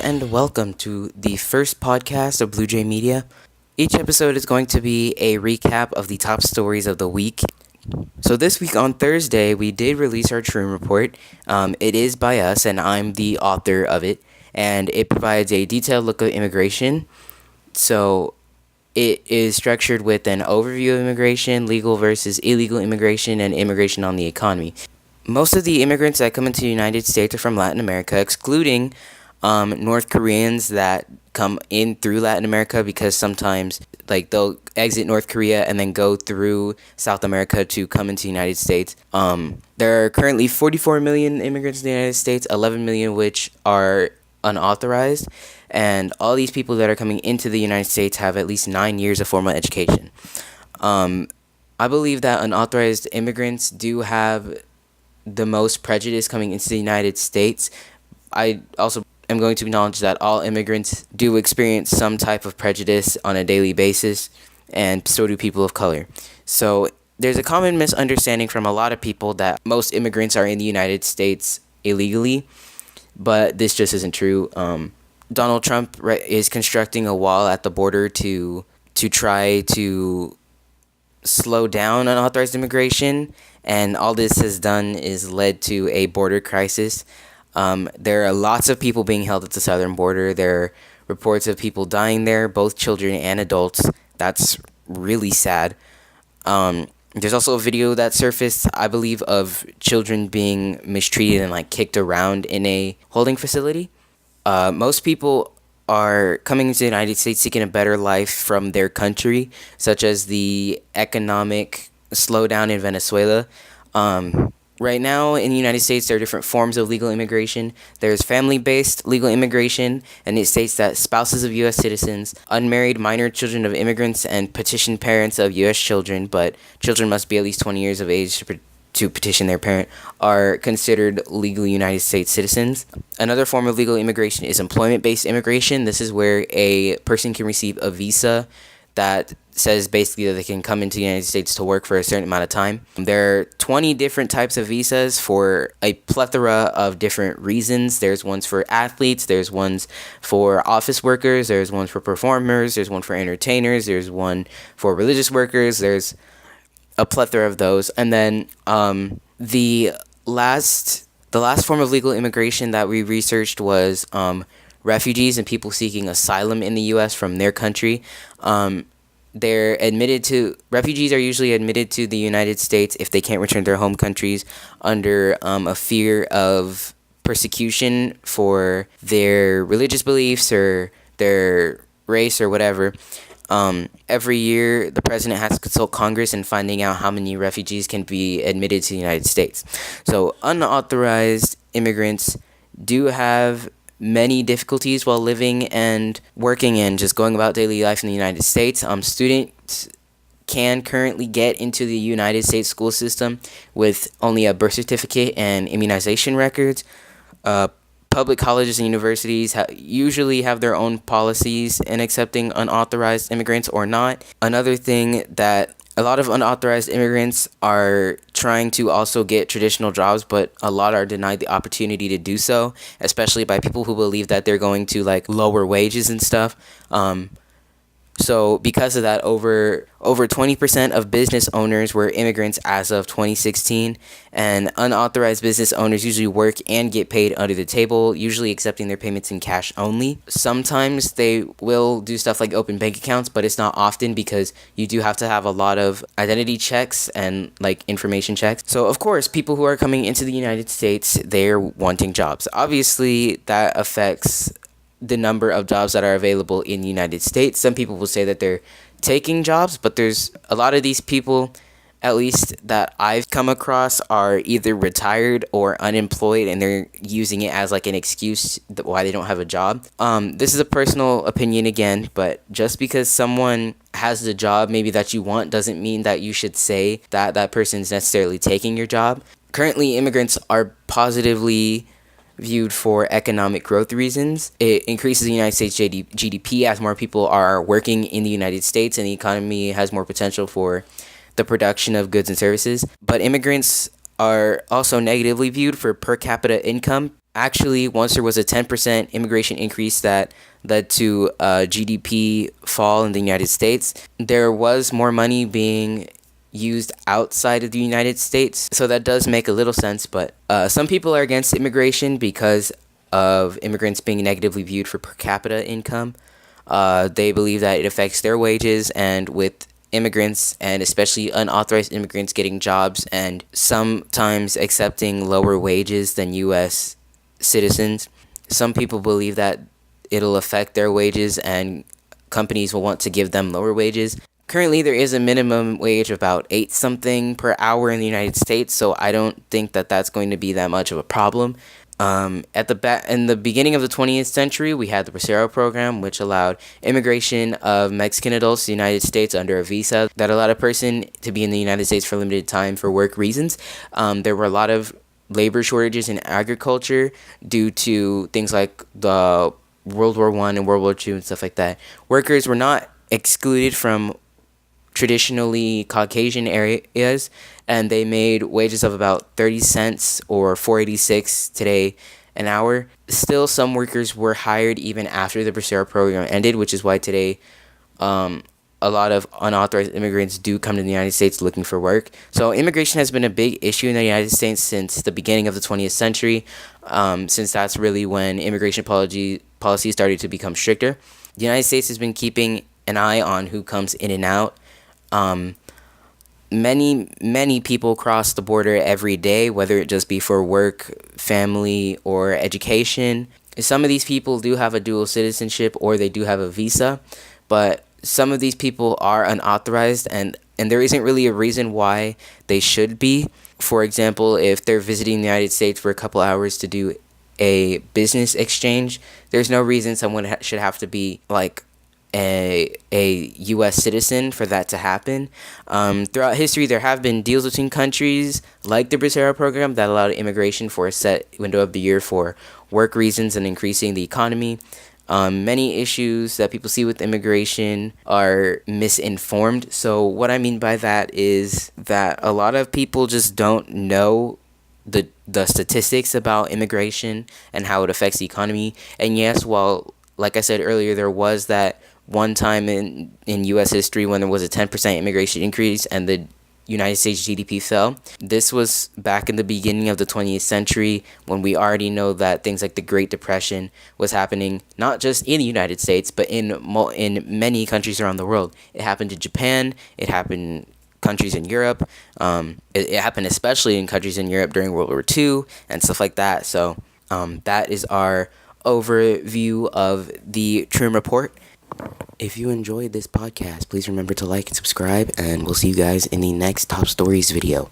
and welcome to the first podcast of BluJay Media. Each episode is going to be a recap of the top stories of the week. So this week on Thursday, we did release our TruIm report. It is by us, and I'm the author of it, and it provides a detailed look at immigration. So it is structured with an overview of immigration, legal versus illegal immigration, and immigration on the economy. Most of the immigrants that come into the United States are from Latin America, excluding North Koreans that come in through Latin America, because sometimes they'll exit North Korea and then go through South America to come into the United States. There are currently 44 million immigrants in the United States, 11 million which are unauthorized, and all these people that are coming into the United States have at least 9 years of formal education. I believe that unauthorized immigrants do have the most prejudice coming into the United States. I also am going to acknowledge that all immigrants do experience some type of prejudice on a daily basis, and so do people of color. So there's a common misunderstanding from a lot of people that most immigrants are in the United States illegally, but this just isn't true. Donald Trump is constructing a wall at the border to try to slow down unauthorized immigration, and all this has done is led to a border crisis. There are lots of people being held at the southern border. There are reports of people dying there, both children and adults. That's really sad. There's also a video that surfaced, I believe, of children being mistreated and kicked around in a holding facility. Most people are coming into the United States seeking a better life from their country, such as the economic slowdown in Venezuela. Right now in the United States, there are different forms of legal immigration. There's family-based legal immigration, and it states that spouses of U.S. citizens, unmarried minor children of immigrants, and petition parents of U.S. children, but children must be at least 20 years of age to petition their parent, are considered legal United States citizens. Another form of legal immigration is employment-based immigration. This is where a person can receive a visa that says basically that they can come into the United States to work for a certain amount of time. There are 20 different types of visas for a plethora of different reasons. There's ones for athletes, there's ones for office workers, there's ones for performers, there's one for entertainers, there's one for religious workers, there's a plethora of those. And then the last form of legal immigration that we researched was refugees and people seeking asylum in the U.S. from their country. Refugees are usually admitted to the United States if they can't return to their home countries under a fear of persecution for their religious beliefs or their race or whatever. Every year, the president has to consult Congress in finding out how many refugees can be admitted to the United States. So unauthorized immigrants do have many difficulties while living and working and just going about daily life in the United States. Students can currently get into the United States school system with only a birth certificate and immunization records. Public colleges and universities usually have their own policies in accepting unauthorized immigrants or not. Another thing that a lot of unauthorized immigrants are trying to also get traditional jobs, but a lot are denied the opportunity to do so, especially by people who believe that they're going to lower wages and stuff. So because of that, over 20% of business owners were immigrants as of 2016, and unauthorized business owners usually work and get paid under the table, usually accepting their payments in cash only. Sometimes they will do stuff like open bank accounts, but it's not often because you do have to have a lot of identity checks and information checks. So of course, people who are coming into the United States, they're wanting jobs. Obviously, that affects the number of jobs that are available in the United States. Some people will say that they're taking jobs, but there's a lot of these people, at least that I've come across, are either retired or unemployed, and they're using it as an excuse why they don't have a job. This is a personal opinion again, but just because someone has the job maybe that you want doesn't mean that you should say that that person's necessarily taking your job. Currently, immigrants are positively viewed for economic growth reasons. It increases the United States GDP as more people are working in the United States, and the economy has more potential for the production of goods and services. But immigrants are also negatively viewed for per capita income Actually, once there was a 10% immigration increase that led to a GDP fall in the United States, there was more money being used outside of the United States. So that does make a little sense, but some people are against immigration because of immigrants being negatively viewed for per capita income. They believe that it affects their wages, and with immigrants and especially unauthorized immigrants getting jobs and sometimes accepting lower wages than U.S. citizens, some people believe that it'll affect their wages and companies will want to give them lower wages. Currently, there is a minimum wage of about 8 something per hour in the United States, so I don't think that that's going to be that much of a problem. In the beginning of the 20th century, we had the Bracero program, which allowed immigration of Mexican adults to the United States under a visa that allowed a person to be in the United States for a limited time for work reasons. There were a lot of labor shortages in agriculture due to things like the World War I and World War II and stuff like that. Workers were not excluded from traditionally Caucasian areas, and they made wages of about 30 cents or 4.86 today an hour. Still, some workers were hired even after the Bracero program ended, which is why today a lot of unauthorized immigrants do come to the United States looking for work. So immigration has been a big issue in the United States since the beginning of the 20th century, since that's really when immigration policy started to become stricter. The United States has been keeping an eye on who comes in and out. Many people cross the border every day, whether it just be for work, family, or education. Some of these people do have a dual citizenship or they do have a visa, but some of these people are unauthorized, and there isn't really a reason why they should be. For example, if they're visiting the United States for a couple hours to do a business exchange, there's no reason someone should have to be like a U.S. citizen for that to happen. Throughout history, there have been deals between countries like the Bracero program that allowed immigration for a set window of the year for work reasons and increasing the economy. Many issues that people see with immigration are misinformed. So what I mean by that is that a lot of people just don't know the statistics about immigration and how it affects the economy. And yes, while, like I said earlier, there was that one time in U.S. history when there was a 10% immigration increase and the United States GDP fell. This was back in the beginning of the 20th century when we already know that things like the Great Depression was happening not just in the United States but in many countries around the world. It happened in Japan. It happened in countries in Europe. It happened especially in countries in Europe during World War II and stuff like that. So that is our overview of the TruIm report. If you enjoyed this podcast, please remember to like and subscribe, and we'll see you guys in the next Top Stories video.